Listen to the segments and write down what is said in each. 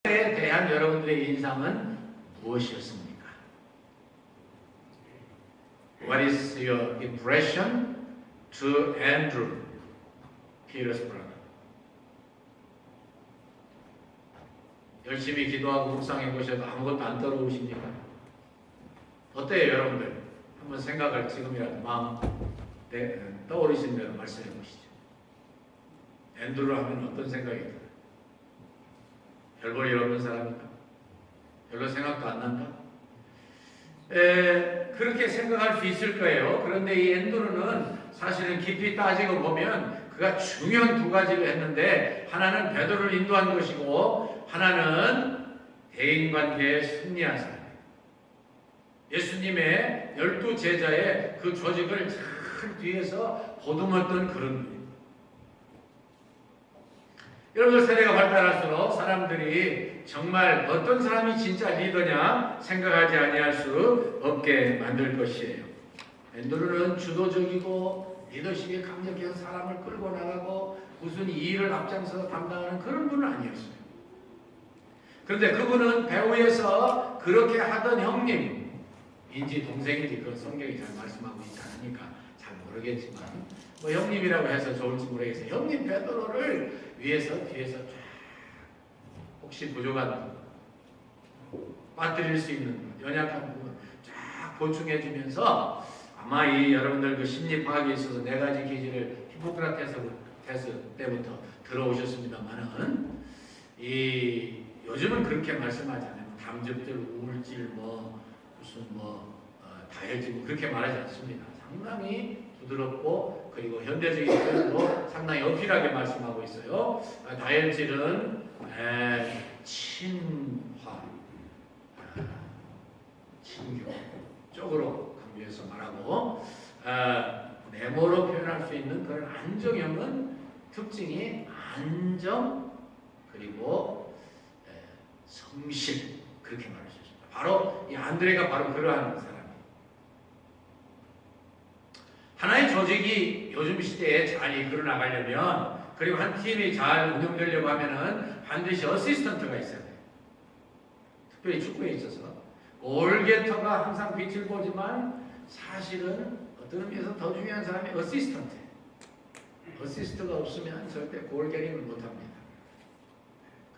대한 여러분들의 인상은 무엇이었습니까? What is your impression to Andrew, Peter's brother? 열심히 기도하고 묵상해 보셔도 아무것도 안 떠오르십니까? 어때요, 여러분들? 한번 생각을 지금이라도 마음 떠오르신 대로 말씀해 보시죠. 앤드루 하면 어떤 생각이 들어요? 별 볼 일 없는 사람이다. 별로 생각도 안 난다. 그렇게 생각할 수 있을 거예요. 그런데 이 앤드루는 사실은 깊이 따지고 보면 그가 중요한 두 가지를 했는데, 하나는 베드로를 인도한 것이고 하나는 대인관계에 승리한 사람이에요. 예수님의 12 제자의 그 조직을 잘 뒤에서 보듬었던 그런 분이에요. 여러분들 세대가 발달할수록 사람들이 정말 어떤 사람이 진짜 리더냐 생각하지 아니할 수 없게 만들 것이에요. 앤드루는 주도적이고 리더십이 강력해서 사람을 끌고 나가고 무슨 일을 앞장서서 담당하는 그런 분은 아니었어요. 그런데 그분은 배후에서 그렇게 하던 형님인지 동생인지 그건 성경이 잘 말씀하고 있지 않으니까 잘 모르겠지만 뭐 형님이라고 해서 좋을지 모르겠어요. 형님 베드로를 위에서 뒤에서 쫙 혹시 부족한 부분, 빠뜨릴 수 있는 부분, 연약한 부분 쫙 보충해 주면서 아마 이 여러분들 그 심리 파악에 있어서 네 가지 기질을 히포크라테스 때부터 들어오셨습니다만은 이 요즘은 그렇게 말씀하잖아요. 담즙질, 우울질, 무슨 다혈질 그렇게 말하지 않습니다. 상당히 부드럽고 그리고 현대적인 표현으로 상당히 어필하게 말씀하고 있어요. 다혈질은 친화, 친교 쪽으로 강조해서 말하고, 네모로 표현할 수 있는 그런 안정형은 특징이 안정 그리고 성실 그렇게 말할 수 있습니다. 바로 이 안드레가 바로 그러한 사람이에요. 하나의 조직이 요즘 시대에 잘 이끌어 나가려면, 그리고 한 팀이 잘 운영되려고 하면은 반드시 어시스턴트가 있어야 돼요. 특별히 축구에 있어서 골게터가 항상 빛을 보지만 사실은 어떤 의미에서 더 중요한 사람이 어시스턴트예요. 어시스트가 없으면 절대 골게링을 못합니다.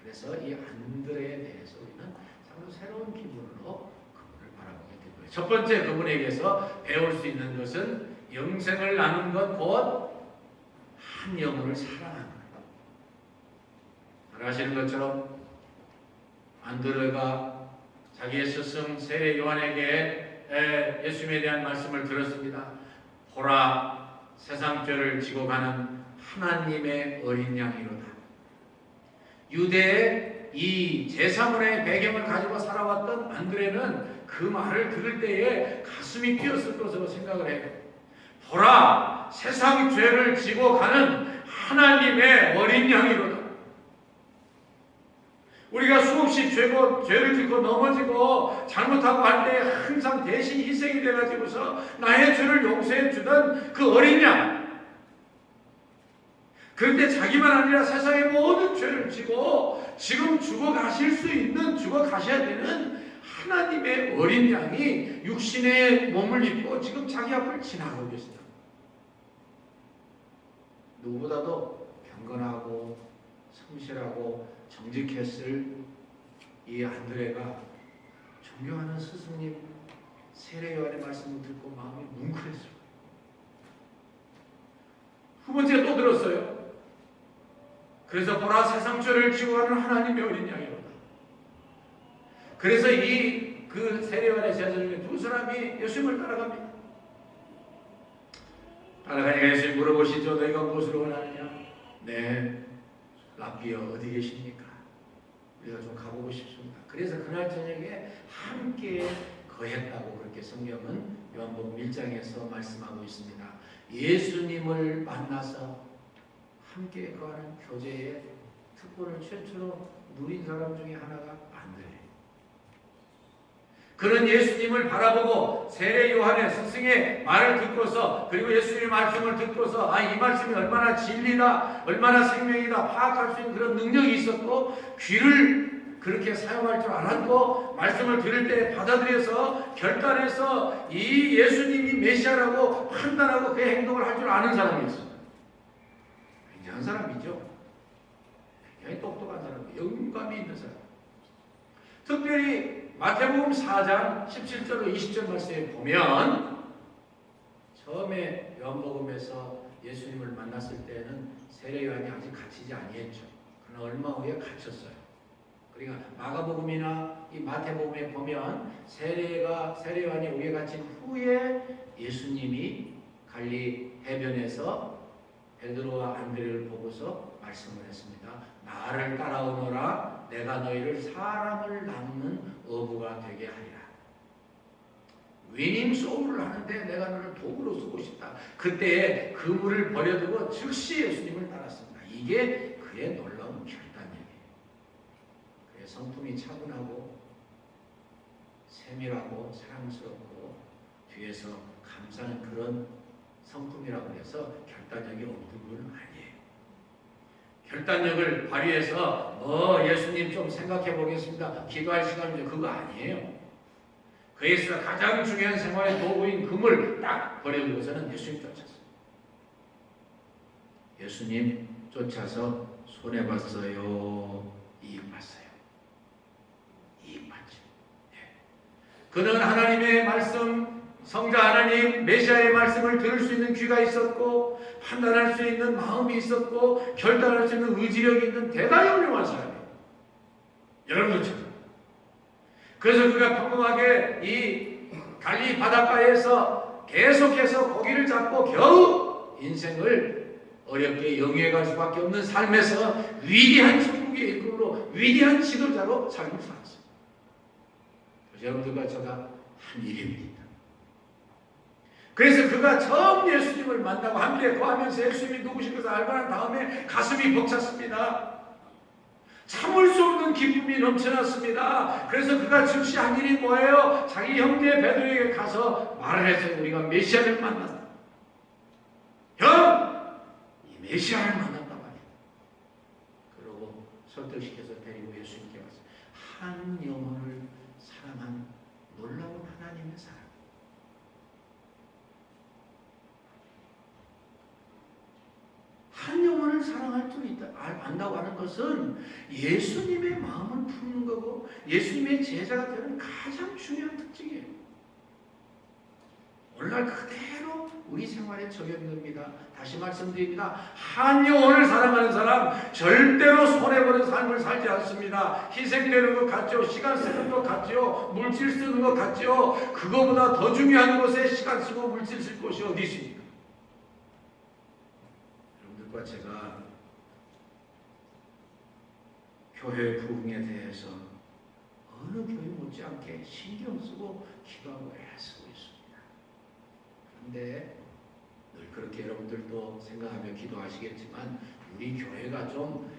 그래서 이 안드레에 대해서 우리는 참 새로운 기분으로 그분을 바라보게 되고요. 첫 번째, 그분에게서 배울 수 있는 것은 영생을 나눈 것, 곧 한 영혼을 사랑하는 것. 잘 아시는 것처럼 안드레가 자기의 스승 세례 요한에게 예수님에 대한 말씀을 들었습니다. 보라, 세상 죄를 지고 가는 하나님의 어린 양이로다. 유대의 이 제사문의 배경을 가지고 살아왔던 안드레는 그 말을 들을 때에 가슴이 뛰었을 것으로 생각을 해요. 보라, 세상 죄를 지고 가는 하나님의 어린 양이로다. 우리가 수없이 죄를 짓고 넘어지고 잘못하고 할 때 항상 대신 희생이 돼가지고서 나의 죄를 용서해 주던 그 어린 양. 그런데 자기만 아니라 세상의 모든 죄를 지고 지금 죽어가셔야 되는 하나님의 어린 양이 육신의 몸을 입고 지금 자기 앞을 지나가고 계시다. 누구보다도 경건하고 성실하고 정직했을 이 안드레가 존경하는 스승님 세례 요한의 말씀을 듣고 마음이 뭉클했어요. 두 번째 또 들었어요. 그래서 보라, 세상 죄를 지고 가는 하나님의 어린 양이로다. 그래서 그 세례 요한의 제자 중에 두 사람이 예수님을 따라갑니다. 따라가니까 예수님 물어보시죠. 너희가 무엇을 원하느냐? 네, 랍비여 어디 계십니까? 우리가 좀 가보고 싶습니다. 그래서 그날 저녁에 함께 거했다고 그렇게 성경은 요한복음 1장에서 말씀하고 있습니다. 예수님을 만나서 함께 거하는 교제의 특권을 최초로 누린 사람 중에 하나가 안드레. 그런 예수님을 바라보고 세례 요한의 스승의 말을 듣고서, 그리고 예수님의 말씀을 듣고서 이 말씀이 얼마나 진리다, 얼마나 생명이다 파악할 수 있는 그런 능력이 있었고 귀를 그렇게 사용할 줄 알았고 말씀을 들을 때 받아들여서 결단해서 이 예수님이 메시아라고 판단하고 그 행동을 할 줄 아는 사람이었어요. 굉장한 사람이죠. 굉장히 똑똑한 사람, 영감이 있는 사람. 특별히 마태복음 4장 17절로 20절 말씀에 보면 처음에 요한복음에서 예수님을 만났을 때는 세례요한이 아직 갇히지 아니했죠. 그러나 얼마 후에 갇혔어요. 그러니까 마가복음이나 이 마태복음에 보면 세례요한이 옥에 갇힌 후에 예수님이 갈리 해변에서 베드로와 안드레를 보고서 말씀을 했습니다. 나를 따라오너라. 내가 너희를 사람을 낚는 어부가 되게 하리라. 위닝 소울을 하는데 내가 너를 도구로 쓰고 싶다. 그때 그물을 버려두고 즉시 예수님을 따랐습니다. 이게 그의 놀라운 결단력이에요. 그의 성품이 차분하고 세밀하고 사랑스럽고 뒤에서 감싸는 그런 성품이라고 해서 결단력이 없는 건 아니에요. 결단력을 발휘해서 예수님 좀 생각해 보겠습니다. 기도할 시간이죠. 그거 아니에요. 그에 있어서 가장 중요한 생활의 도구인 금을 딱 버려두고서는 예수님 쫓았어요. 예수님 쫓아서 손해봤어요? 이익봤어요? 이익봤죠. 그는 하나님의 말씀, 성자 하나님, 메시아의 말씀을 들을 수 있는 귀가 있었고 판단할 수 있는 마음이 있었고 결단할 수 있는 의지력이 있는 대단히 훌륭한 사람이에요. 여러분들처럼. 그래서 그가 평범하게 이 갈리 바닷가에서 계속해서 고기를 잡고 겨우 인생을 어렵게 영위해 갈 수밖에 없는 삶에서 위대한 천국의 일꾼으로 위대한 지도자로 삶을 살았어요. 여러분들과 저가 한 일입니다. 그래서 그가 처음 예수님을 만나고 함께 거하면서 예수님이 누구신 것을 알고 난 다음에 가슴이 벅찼습니다. 참을 수 없는 기쁨이 넘쳐났습니다. 그래서 그가 즉시 한 일이 뭐예요? 자기 형제 베드로에게 가서 말을 했어요. 우리가 메시아를 만났다. 형! 이 메시아를 만났단 말이에요. 그러고 설득시켜서 데리고 예수님께 왔어요. 한 영혼을 사랑한 놀라운 하나님의 사랑. 한 영혼을 사랑할 줄 안다고 하는 것은 예수님의 마음을 품는 거고 예수님의 제자가 되는 가장 중요한 특징이에요. 오늘날 그대로 우리 생활에 적용됩니다. 다시 말씀드립니다. 한 영혼을 사랑하는 사람 절대로 손해보는 삶을 살지 않습니다. 희생되는 것 같죠. 시간 쓰는 것 같죠. 물질 쓰는 것 같죠. 그거보다 더 중요한 곳에 시간 쓰고 물질 쓸 곳이 어디 있습니까? 여러분들과 제가 교회 부흥에 대해서 어느 교회 못지않게 신경 쓰고 기도하고 애쓰고 있습니다. 그런데 늘 그렇게 여러분들도 생각하며 기도하시겠지만 우리 교회가 좀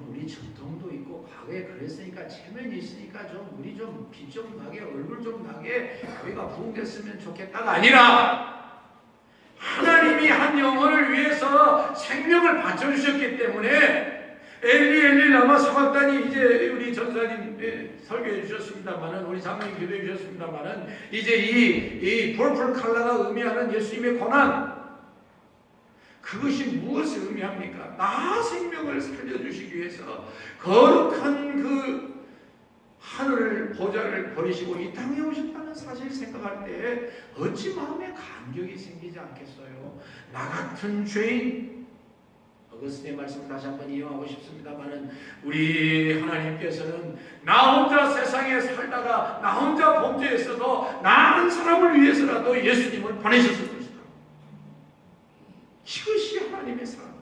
우리 전통도 있고 과거에 그랬으니까 체면이 있으니까 우리 좀 빛 좀 나게 얼굴 좀 나게 교회가 부흥됐으면 좋겠다가 아니라 하나님이 한 영혼을 위해서 생명을 바쳐주셨기 때문에 엘리 엘리 라마 사박단이 이제 우리 전사님 설교해 주셨습니다만은 우리 장로님 기도해 주셨습니다만은 이제 이 펄펄 칼라가 의미하는 예수님의 고난 그것이 무엇을 의미합니까? 나 생명을 살려주시기 위해서 거룩한 그 하늘 보좌를 버리시고 이 땅에 오셨다는 사실을 생각할 때 어찌 마음에 감격이 생기지 않겠어요? 나 같은 죄인 어거스틴의 말씀을 다시 한번 이용하고 싶습니다만은 우리 하나님께서는 나 혼자 세상에 살다가 나 혼자 범죄했어도 나 한 사람을 위해서라도 예수님을 보내셨을 것이다. 이것이 하나님의 사랑입니다.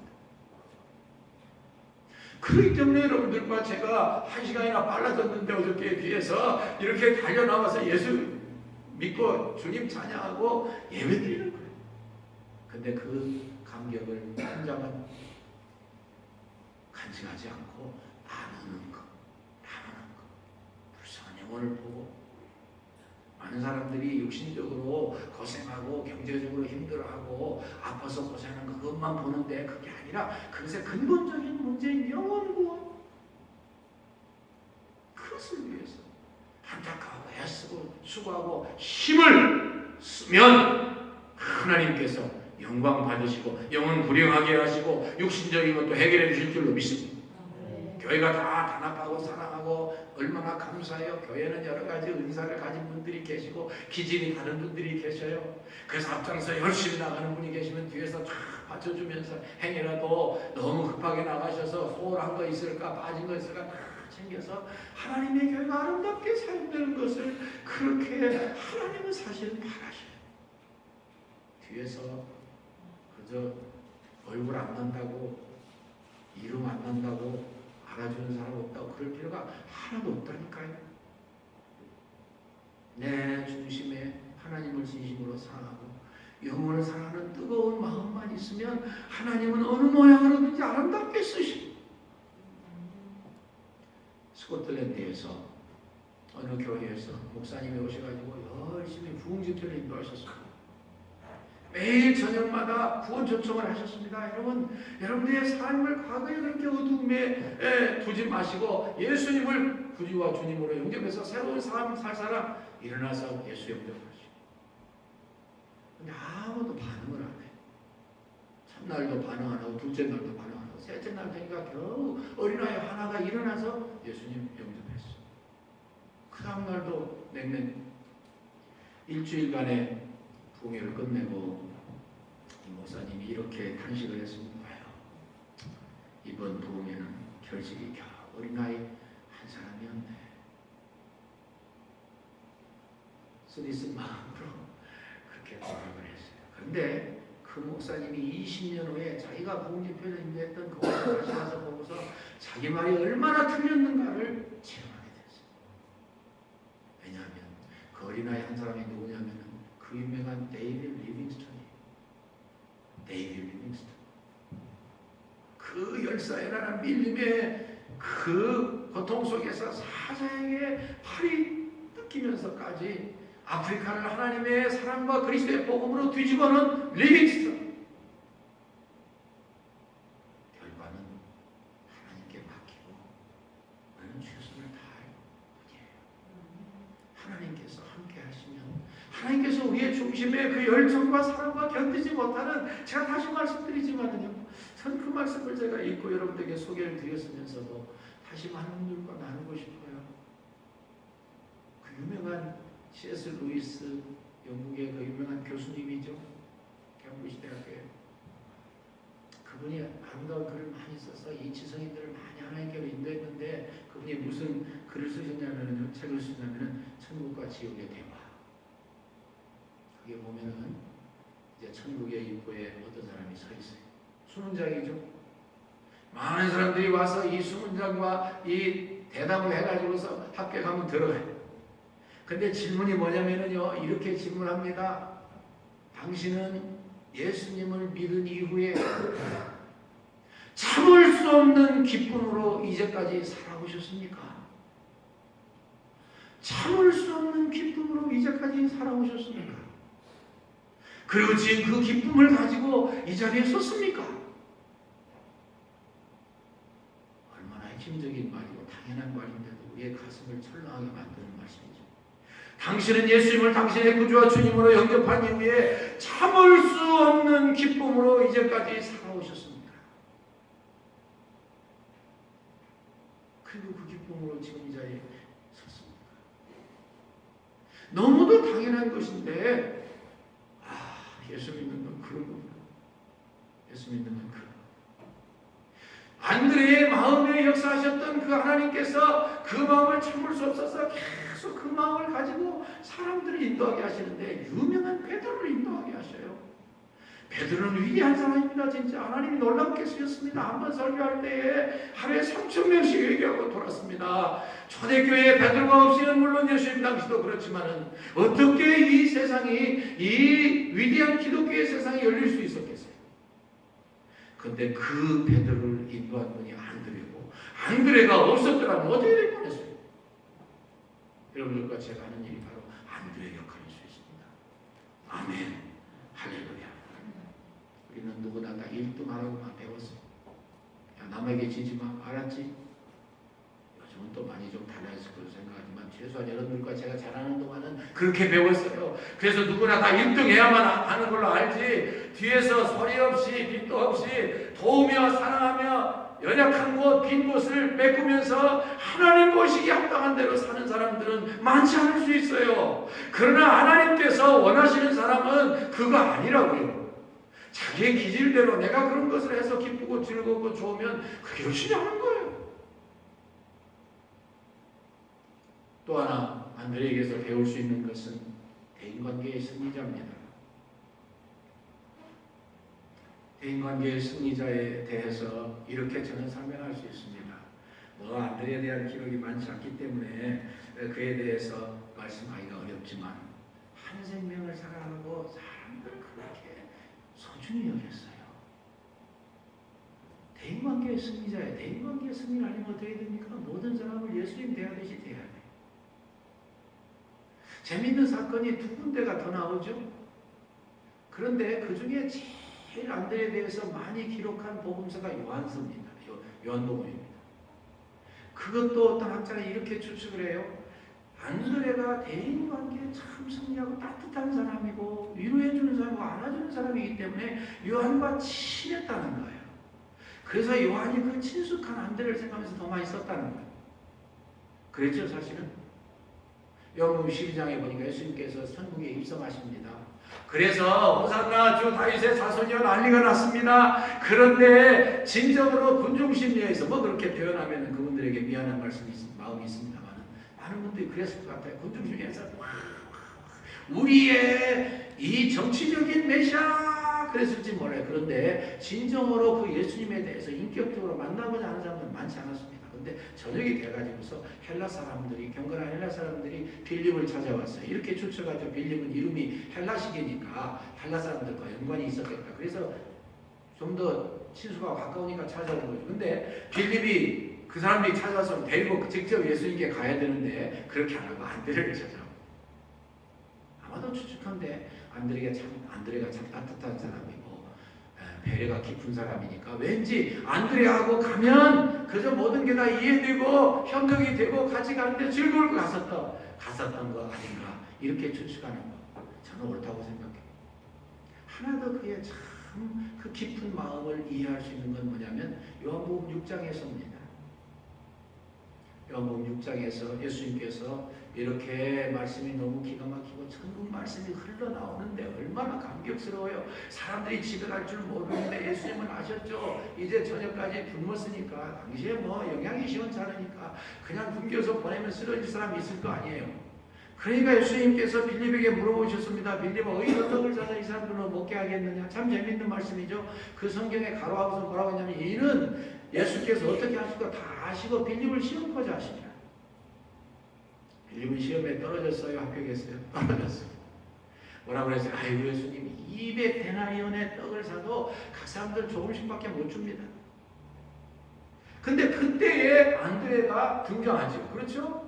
그렇기 때문에 여러분들과 제가 한 시간이나 빨라졌는데 어저께에 비해서 이렇게 달려나와서 예수 믿고 주님 찬양하고 예배드리는 거예요. 근데 그 감격을 혼자만 간직하지 않고 나누는 것, 불쌍한 영혼을 보고 많은 사람들이 육신적으로 고생하고 경제적으로 힘들어하고 아파서 고생하는 그것만 보는데 그게 아니라 그것의 근본적인 문제인 영혼 구원 그것을 위해서 안타까워하고 애쓰고 수고하고 힘을 쓰면 하나님께서 영광 받으시고 영은 불행하게 하시고 육신적인 것도 해결해 주실 줄로 믿습니다. 교회가 다 단합하고 사랑하고 얼마나 감사해요. 교회는 여러 가지 은사를 가진 분들이 계시고 기질이 다른 분들이 계셔요. 그래서 앞장서 열심히 나가는 분이 계시면 뒤에서 다 받쳐주면서 행여라도 너무 급하게 나가셔서 소홀한 거 있을까 빠진 거 있을까 다 챙겨서 하나님의 교회가 아름답게 사용되는 것을 그렇게 하나님은 사실은 바라셔요. 뒤에서 그저 얼굴 안 난다고 이름 안 난다고 알아주는 사람 없다고 그럴 필요가 하나도 없다니까요. 내 중심에 하나님을 진심으로 사랑하고 영혼을 사랑하는 뜨거운 마음만 있으면 하나님은 어느 모양으로든지 아름답게 쓰시고 스코틀랜드에서 어느 교회에서 목사님이 오셔가지고 열심히 부흥집회를 인도하셨습니다. 매일 저녁마다 구원 초청을 하셨습니다. 여러분들의 삶을 과거에 그렇게 어두움에 두지 마시고 예수님을 구주와 주님으로 영접해서 새로운 삶을 살 사람 일어나서 예수 영접하시고. 근데 아무도 반응을 안 해. 첫날도 반응 안 하고 둘째 날도 반응 안 하고 셋째 날 되니까 겨우 어린아이 하나가 일어나서 예수님 영접했어. 그 다음날도 냉면 일주일간의 부흥회를 끝내고 이 목사님이 이렇게 탄식을 했습니다. 이번 부흥회는 결실이 겨우 어린아이 한 사람이었네. 쓰디쓴 마음으로 그렇게 고백을 했어요. 그런데 그 목사님이 20년 후에 자기가 부흥집회를 인도했던 그곳에 다시 와서 보고서 자기 말이 얼마나 틀렸는가를 체험하게 됐어요. 왜냐하면 그 어린아이 한 사람이 누구냐면 그 유명한 데이빗 리빙스턴이에요. 데이빗 리빙스턴. 그 열사에라는 밀림의 그 고통 속에서 사자에게 팔이 뜯기면서까지 아프리카를 하나님의 사랑과 그리스도의 복음으로 뒤집어놓은 리빙스턴. 결과는 하나님께 맡기고 나는 최선을 다할 뿐이에요. 하나님께서 함께 하시면 하나님께서 우리의 중심에 그 열정과 사랑과 견디지 못하는 제가 다시 말씀드리지만은요. 전 그 말씀을 제가 읽고 여러분들에게 소개를 드렸으면서도 다시 많은 분들과 나누고 싶어요. 그 유명한 C.S. 루이스 영국의 그 유명한 교수님이죠. 캠브리지 대학교에. 그분이 아름다운 글을 많이 써서 이 지성인들을 많이 하나님께로 인도했는데 그분이 무슨 글을 쓰셨냐면요. 책을 쓰셨냐면은 천국과 지옥의 대화. 거기에 보면은 이제 천국의 입구에 어떤 사람이 서 있어요. 수문장이죠. 많은 사람들이 와서 이 수문장과 이 대답을 해가지고서 합격하면 들어가요. 근데 질문이 뭐냐면요. 이렇게 질문합니다. 당신은 예수님을 믿은 이후에 참을 수 없는 기쁨으로 이제까지 살아오셨습니까? 참을 수 없는 기쁨으로 이제까지 살아오셨습니까? 그리고 지금 그 기쁨을 가지고 이 자리에 섰습니까? 얼마나 핵심적인 말이고 당연한 말인데도 우리의 가슴을 철렁하게 만드는 말씀이죠. 당신은 예수님을 당신의 구주와 주님으로 영접한 이후에 참을 수 없는 기쁨으로 이제까지 살아오셨습니다. 그리고 그 기쁨으로 지금 이 자리에 섰습니다. 너무도 당연한 것인데 예수 믿는 건 그런 겁니다. 예수 믿는 건 그런 겁니다. 안드레의 마음에 역사하셨던 그 하나님께서 그 마음을 참을 수 없어서 계속 그 마음을 가지고 사람들을 인도하게 하시는데 유명한 베드로를 인도하게 하셔요. 베드로는 위대한 사람입니다. 진짜 하나님이 놀랍게 쓰셨습니다. 한번 설교할 때에 하루에 3,000명씩 얘기하고 돌았습니다. 초대교회에 베드로가 없이는 물론 예수님 당시도 그렇지만은 어떻게 이 세상이 이 위대한 기독교의 세상이 열릴 수 있었겠어요? 그런데 그 베드로를 인도한 분이 안드레고 안드레가 없었더라면 어떻게 될 뻔했어요? 여러분들과 제가 하는 일이 바로 안드레 역할일 수 있습니다. 아멘. 할렐루야. 우리는 누구나 다 1등하라고만 배웠어요. 야, 남에게 지지 마. 알았지? 요즘은 또 많이 좀 달라졌을 거예요. 최소한 여러분들과 제가 자라는 동안은 그렇게 배웠어요. 그래서 누구나 다 1등 해야만 하는 걸로 알지, 뒤에서 소리 없이 빚도 없이 도우며 사랑하며 연약한 곳, 빈 곳을 메꾸면서 하나님 보시기에 합당한 대로 사는 사람들은 많지 않을 수 있어요. 그러나 하나님께서 원하시는 사람은 그거 아니라고요. 자기의 기질대로 내가 그런 것을 해서 기쁘고 즐겁고 좋으면 그게 열심히 하는 거예요. 또 하나 안드레에게서 배울 수 있는 것은 대인관계의 승리자입니다. 대인관계의 승리자에 대해서 이렇게 저는 설명할 수 있습니다. 안드레에 대한 기록이 많지 않기 때문에 그에 대해서 말씀하기가 어렵지만 한 생명을 사랑하고 사람들을 그렇게 소중히 여겼어요. 대인관계의 승리자예요. 대인관계의 승리를 아니면 어떻게 됩니까? 모든 사람을 예수님 대하듯이 대해야 돼요. 재미있는 사건이 두 군데가 더 나오죠. 그런데 그 중에 제일 안드레에 대해서 많이 기록한 복음서가 요한서입니다. 요한복음입니다. 그것도 어떤 학자가 이렇게 추측을 해요. 안드레가 대인관계에 참 승리하고 따뜻한 사람이고 위로해주는 사람이고 안아주는 사람이기 때문에 요한과 친했다는 거예요. 그래서 요한이 그 친숙한 안드레를 생각하면서 더 많이 썼다는 거예요. 그랬죠, 사실은? 요한복음 12장에 보니까 예수님께서 천국에 입성하십니다. 그래서 호산나 주 다윗의 자손이여 난리가 났습니다. 그런데 진정으로 군중심리에서 그렇게 표현하면 그분들에게 미안한 마음이 있습니다만 많은 분들이 그랬을 것 같아요. 군중심리에서 우리의 이 정치적인 메시아 그랬을지 몰라요. 그런데 진정으로 그 예수님에 대해서 인격적으로 만나보자 하는 사람들은 많지 않았습니다. 근데 저녁이 돼가지고서 헬라 사람들이, 경건한 헬라 사람들이 빌립을 찾아왔어요. 이렇게 추측하죠. 빌립은 이름이 헬라식이니까 헬라 사람들과 연관이 있었겠다. 그래서 좀 더 친숙하고 가까우니까 찾아온 거죠. 근데 빌립이 그 사람들이 찾아와서 데리고 직접 예수님께 가야 되는데 그렇게 안 하고 안드레를 찾아와요. 아마도 추측한데 안드레가 참 따뜻한 사람이고 배려가 깊은 사람이니까 왠지 안드레하고 가면 그저 모든 게 다 이해되고 협력이 되고 같이 가는데 즐거울 것 갔었던 거 아닌가 이렇게 추측하는 거 저는 옳다고 생각해요. 하나 더 그의 참 그 깊은 마음을 이해할 수 있는 건 뭐냐면 요한복음 6장에서입니다. 요한복음 6장에서 예수님께서 이렇게 말씀이 너무 기가 막히고 천국 말씀이 흘러나오는데 얼마나 감격스러워요. 사람들이 집에 갈 줄 모르는데 예수님은 아셨죠. 이제 저녁까지 굶었으니까 당시에 영양이 시원찮으니까 그냥 굶겨서 보내면 쓰러질 사람이 있을 거 아니에요. 그러니까 예수님께서 빌립에게 물어보셨습니다. 빌립아 어디서 떡을 사서 이 사람들로 먹게 하겠느냐. 참 재밌는 말씀이죠. 그 성경에 가로하고서 뭐라고 하냐면 이는 예수께서 어떻게 하실까 다 아시고 빌립을 시험하자 하시냐. 빌립은 시험에 떨어졌어요? 합격했어요? 떨어졌어요. 뭐라고 그랬어요? 아이고 예수님이 200데나리온의 떡을 사도 각 사람들 조금씩밖에 못 줍니다. 근데 그때에 안드레가 등장하죠. 그렇죠?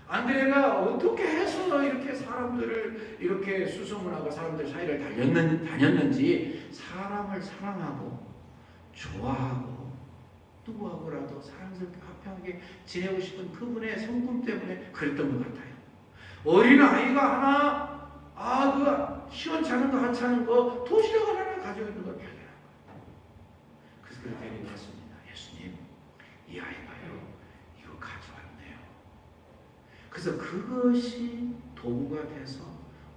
안드레가 어떻게 해서 이렇게 사람들을 이렇게 수소문하고 사람들 사이를 다녔는지 사람을 사랑하고 좋아하고 누구하고라도 사랑스럽게 화평하게 지내고 싶은 그분의 성품 때문에 그랬던 것 같아요. 어린아이가 하나 그 시원찮은 거 하찮은 거 도시락 하나 가지고 있는 걸 발견한 거예요. 그래서 그를 데리고 왔습니다. 예수님 이 아이가요 이거 가져왔네요. 그래서 그것이 도구가 돼서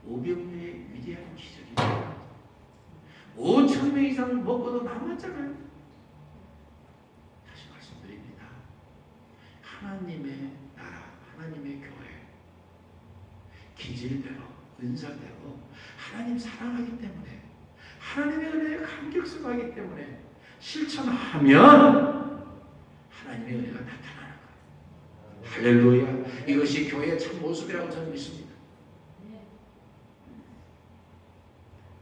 500명의 위대한 기적입니다. 5,000명 이상 먹고도 남았잖아요. 다시 말씀드립니다. 하나님의 나라, 하나님의 교회, 기질대로, 은사대로 하나님 사랑하기 때문에 하나님의 은혜에 감격스러워하기 때문에 실천하면 하나님의 은혜가 나타나는 거예요. 할렐루야. 이것이 교회의 참 모습이라고 저는 믿습니다.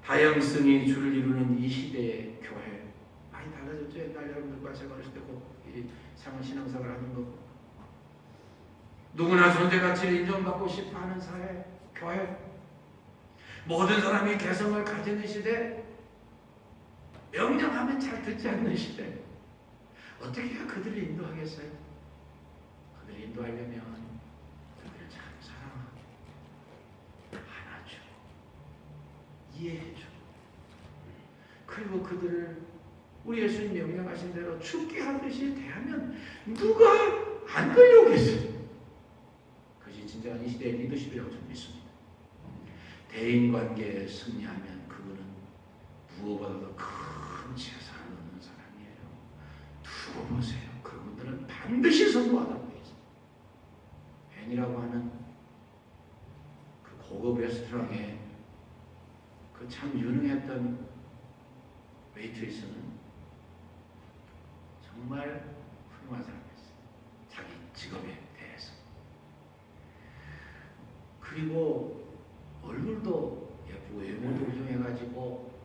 다양성이 주를 이루는 이 시대의 교회 많이 달라졌죠. 옛날 여러분들과 제가 어렸을 때 이 상신앙생활을 하는 거 누구나 존재 가치를 인정받고 싶어하는 사회, 교회 모든 사람이 개성을 가지는 시대, 명령하면 잘 듣지 않는 시대. 어떻게 해야 그들을 인도하겠어요? 그들을 인도하려면 그리고 그들을 우리 예수님 명령하신 대로 죽게 하듯이 대하면 누가 안 끌려오겠어요? 그것이 진정한 이 시대의 리더십이라고 저는 믿습니다. 대인관계에 승리하면 그분은 무엇보다도 큰 재산을 얻는 사람이에요. 두고 보세요. 그분들은 반드시 성공하다고 했습니다. 앤이라고 하는 그 고급 레스토랑에 그 참 유능했던 웨이트리스는 정말 훌륭한 사람이었어요. 자기 직업에 대해서. 그리고 얼굴도 예쁘고 외모도 훌륭해가지고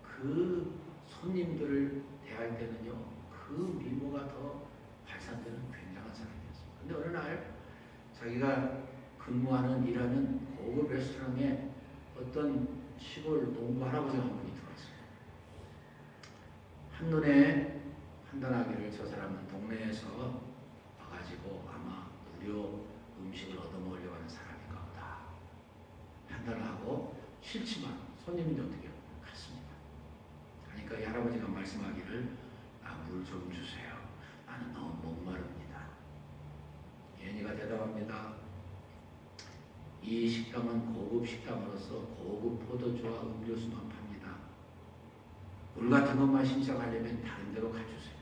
그 손님들을 대할 때는요, 그 미모가 더 발산되는 굉장한 사람이었어요. 근데 어느 날 자기가 근무하는 일하는 고급 레스토랑에 어떤 시골 농부 할아버지가 한 분이 들어왔어요. 한눈에 판단하기를 저 사람은 동네에서 와가지고 아마 무료 음식을 얻어먹으려고 하는 사람인가 보다 판단을 하고, 싫지만 손님인데 어떻게 갔습니다. 그러니까 이 할아버지가 말씀하기를 물 좀 주세요. 나는 너무 목마릅니다. 예니가 대답합니다. 이 식당은 고급 식당으로서 고급 포도주와 음료수만 팝니다. 물 같은 것만 신청하려면 다른 데로 가주세요.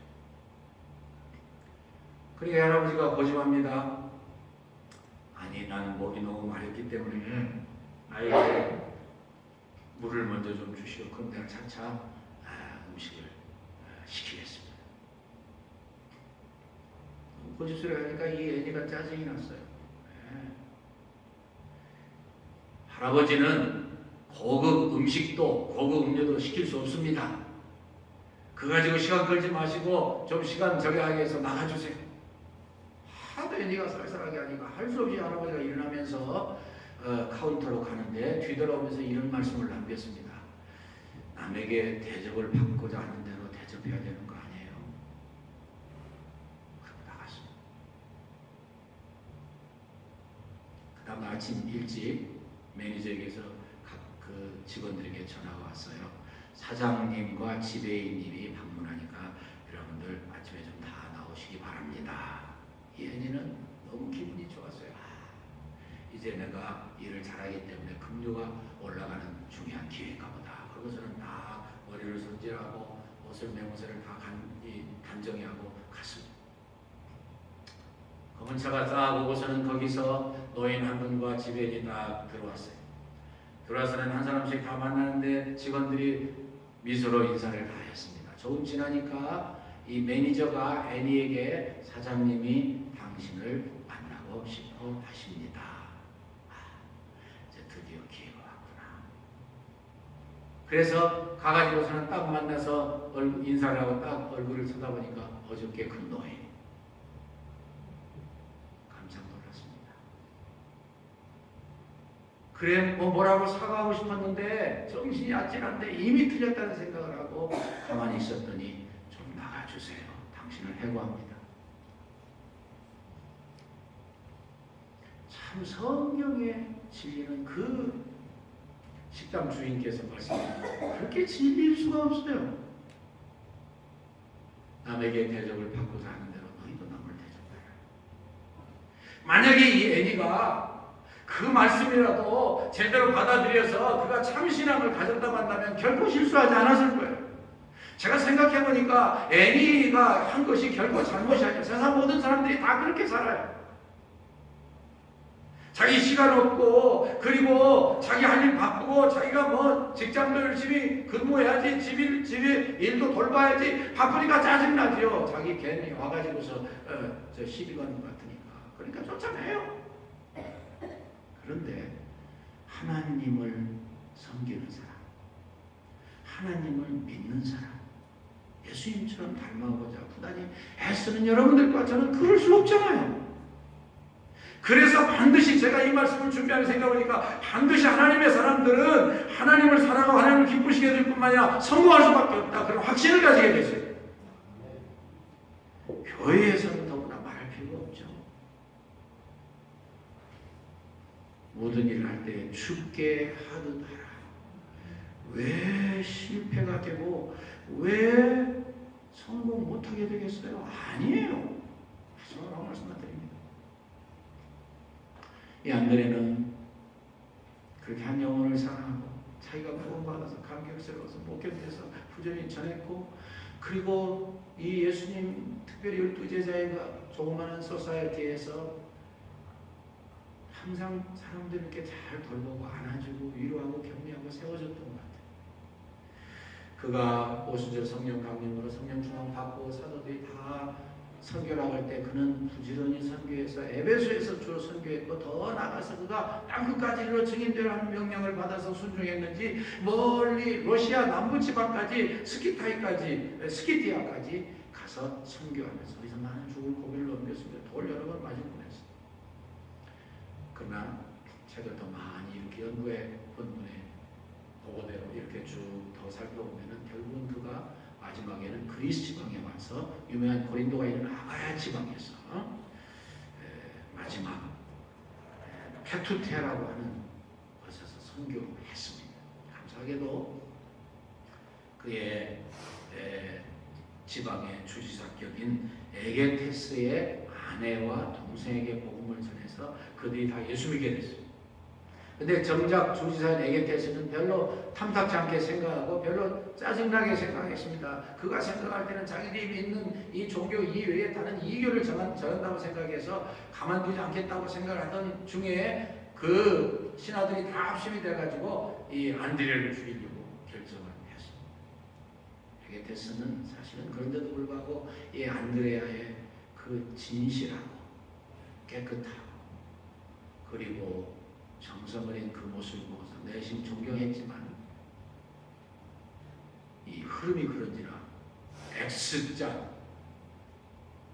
그러니까 할아버지가 거짓말합니다. 아니, 나는 목이 너무 마렵기 때문에 나에게 물을 먼저 좀 주시오. 그럼 내가 차차 음식을 시키겠습니다. 거짓소리 하니까 이 애니가 짜증이 났어요. 할아버지는 고급 음식도 고급 음료도 시킬 수 없습니다. 그거 가지고 시간 끌지 마시고 좀 시간 절약하기 위해서 나가주세요. 하도 애니가 쌀쌀하게 하니까 할 수 없이 할아버지가 일어나면서 카운터로 가는데 뒤돌아오면서 이런 말씀을 남겼습니다. 남에게 대접을 받고자 하는 대로 대접해야 되는 거 아니에요? 그러고 나갔습니다. 그 다음 아침 일찍 매니저에게서 각 그 직원들에게 전화가 왔어요. 사장님과 지배인님이 방문하니까 여러분들 아침에 좀 다 나오시기 바랍니다. 이 애니는 너무 기분이 좋았어요. 이제 내가 일을 잘하기 때문에 급료가 올라가는 중요한 기회인가 보다. 그러고서는 다 머리를 손질하고 옷을 매옷을 다 단정히하고 갔습니다. 검은 차가 딱 오고서는 거기서 노인 한 분과 지배인이 딱 들어왔어요. 들어와서는 한 사람씩 다 만나는데 직원들이 미소로 인사를 다 했습니다. 조금 지나니까 이 매니저가 애니에게 사장님이 당신을 만나고 싶어 하십니다. 이제 드디어 기회가 왔구나. 그래서 가가지고서는 딱 만나서 인사를 하고 딱 얼굴을 쳐다보니까 어저께 그 노인. 깜짝 놀랐습니다. 그래 뭐라고 사과하고 싶었는데 정신이 아찔한데 이미 틀렸다는 생각을 하고 가만히 있었더니 좀 나가주세요. 당신을 해고합니다. 참 성경의 진리는 그 식당 주인께서 말씀하셨습니다. 그렇게 진리일 수가 없어요. 남에게 대접을 받고자 하는 대로 너희도 남을 대접하라. 만약에 이 애니가 그 말씀이라도 제대로 받아들여서 그가 참신함을 가졌다고 한다면 결코 실수하지 않았을 거예요. 제가 생각해보니까 애니가 한 것이 결코 잘못이 아니에요. 세상 모든 사람들이 다 그렇게 살아요. 자기 시간 없고 그리고 자기 할 일 바쁘고 자기가 뭐 직장도 열심히 근무해야지 집에 일도 돌봐야지 바쁘니까 짜증나죠. 자기 괜히 와가지고서 저 시비건 같으니까 그러니까 쫓아내요. 그런데 하나님을 섬기는 사람, 하나님을 믿는 사람, 예수님처럼 닮아보자 부단히 애쓰는 여러분들과 저는 그럴 수 없잖아요. 그래서 반드시 제가 이 말씀을 준비하는 생각해보니까 반드시 하나님의 사람들은 하나님을 사랑하고 하나님을 기쁘시게 될 뿐만 아니라 성공할 수밖에 없다. 그런 확신을 가지게 됐어요. 교회에서는 더구나 말할 필요가 없죠. 모든 일을 할 때 죽게 하듯 하라. 왜 실패가 되고 왜 성공 못하게 되겠어요? 아니에요. 마지막으로 말씀만 드립니다. 이 안드레는 그렇게 한 영혼을 사랑하고 자기가 구원받아서 감격스러워서 목격돼서 부전히 전했고, 그리고 이 예수님 특별히 12제자의 조그마한 소사이어티에서 항상 사람들에게 잘 돌보고 안아주고 위로하고 격려하고 세워줬던 것 같아요. 그가 오순절 성령 강림으로 성령 충만 받고 사도들이 다 선교를 할 때 그는 부지런히 선교해서 에베소에서 주로 선교했고, 더 나아가서 그가 땅끝까지 이르러 증인되라 하는 명령을 받아서 순종했는지 멀리 러시아 남부 지방까지 스키티아까지 가서 선교하면서 거기서 많은 죽을 고비를 넘겼습니다. 돌 여러 번 맞을 뻔했어요. 그러나 책을 더 많이 이렇게 연구해 본문에 보고대로 이렇게 쭉 더 살펴보면은 결국은 그가 마지막에는 그리스 지방에 와서 유명한 고린도가 있는 아가야 지방에서 마지막 페투테라고 하는 곳에서 선교했습니다. 감사하게도 그의 지방의 주지사격인 에게테스의 아내와 동생에게 복음을 전해서 그들이 다 예수 믿게 됐어요. 근데 정작 주지사인 에게테스는 별로 탐탁지 않게 생각하고 별로 짜증나게 생각했습니다. 그가 생각할 때는 자기들이 믿는 이 종교 이외에 다른 이교를 전한다고 생각해서 가만두지 않겠다고 생각하던 중에 그 신하들이 다 합심이 돼가지고 이 안드레를 죽이려고 결정을 했습니다. 에게테스는 사실은 그런데도 불구하고 이 안드레아의 그 진실하고 깨끗하고 그리고 정성 어린 그 모습을 보고서 내심 존경했지만 이 흐름이 그런지라 X자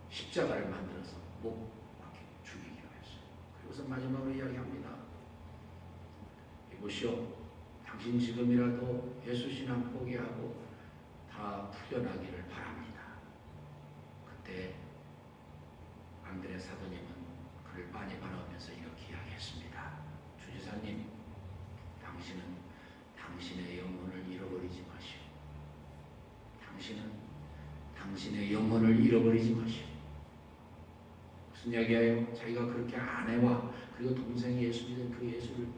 십자가를 만들어서 못 박혀 죽이기로 했어요. 그리고서 마지막으로 이야기합니다. 이보시오, 당신 지금이라도 예수 신앙 포기하고 다 풀려나기를 바랍니다. 그때 안드레 사도님은 그를 많이 바라보면서 이렇게 이야기했습니다. 주지사님, 당신은 당신의 영혼을 잃어버리지 마시오. 당신은 당신의 영혼을 잃어버리지 마시오. 무슨 이야기예요? 자기가 그렇게 아내와 그리고 동생이 예수 믿은 그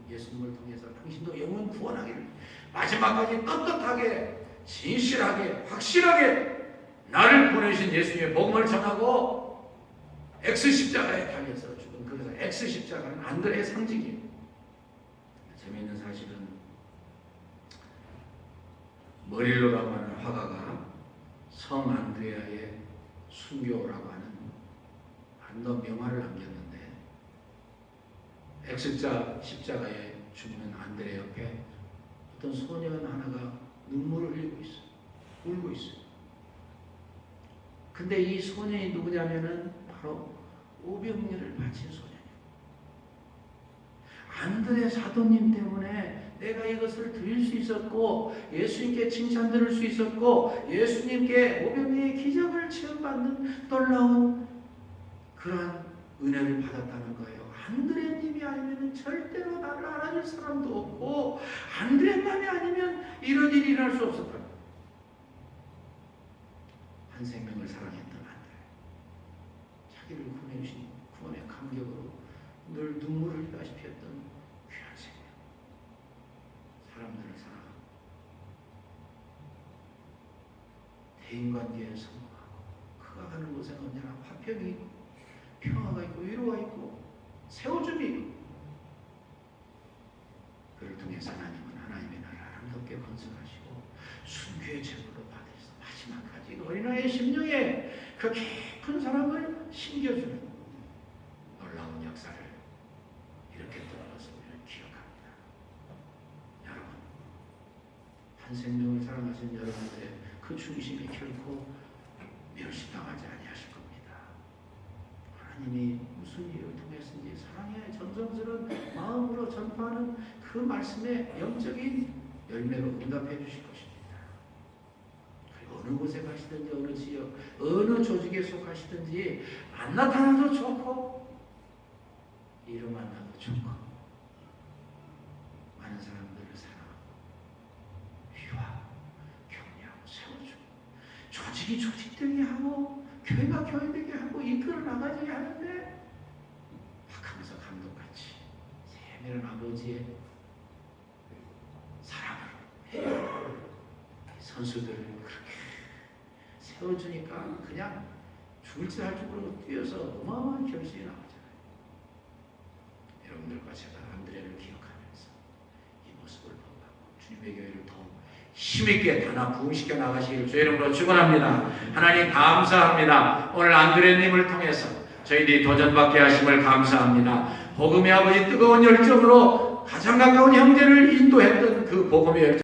예수님을 통해서 당신도 영혼 구원하기를 마지막까지 떳떳하게 진실하게 확실하게 나를 보내신 예수님의 복음을 전하고 X십자가에 달려서 죽은, 그래서 X십자가는 안드레의 상징이에요. 재미있는 사실은 머릴로라고 하는 화가가 성 안드레아의 순교라고 하는 한더 명화를 남겼는데 X자 십자가에 죽는 안드레 옆에 어떤 소년 하나가 눈물을 흘리고 있어요. 울고 있어요. 근데 이 소년이 누구냐면은 바로 오병이어를 바친 소년이에요. 안드레 사도님 때문에 내가 이것을 드릴 수 있었고 예수님께 칭찬 들을 수 있었고 예수님께 오병이어의 기적을 체험받는 놀라운 그러한 은혜를 받았다는 거예요. 안드레님이 아니면 절대로 나를 알아줄 사람도 없고 안드레만이 아니면 이런 일이 일어날 수 없었다. 한 생명을 사랑했던 안드레, 자기를 구원해 주신 구원의 감격으로 늘 눈물을 흘리다시피 했던 귀한 생명, 사람들을 사랑하고 대인관계에 성공하고 그가 가는 곳에는 언제나 화평이 있고 평화가 있고 위로가 있고 세워줌이 있고, 그를 통해서 하나님은 하나님의 나라를 아름답게 건설하시고 순교의 제물로 받으셔서 마지막까지 어린아이의 심령에 그 깊은 사랑을 심겨주는 놀라운 역사를 이렇게 떠나서 우리는 기억합니다. 여러분, 한 생명을 사랑하신 여러분들의 그 중심이 결코 멸시당하지 아니하실 겁니다. 하나님이 무슨 일을 통해서인지 사랑의 정성스러운 마음으로 전파하는 그 말씀의 영적인 열매로 응답해 주실 것입니다. 그리고 어느 곳에 가시든지 어느 지역, 어느 조직에 속하시든지 안 나타나도 좋고 이름 안 나도 좋고 많은 사람들을 사랑하고 조직이 조직되게 하고 교회가 교회되게 하고 이끌어 나가게 하는데 하면서 감독같이 세미는 아버지의 사랑으로 해요. 선수들을 그렇게 세워주니까 그냥 죽을 줄 알 줄 모르고 뛰어서 어마어마한 결실이 나오잖아요. 여러분들과 제가 안드레를 기억하면서 이 모습을 보고 주님의 교회를 더 힘있게 하나 부흥시켜 나가시기를 주의 이름으로 축원합니다. 하나님 감사합니다. 오늘 안드레님을 통해서 저희들이 도전받게 하심을 감사합니다. 복음의 아버지 뜨거운 열정으로 가장 가까운 형제를 인도했던 그 복음의 열정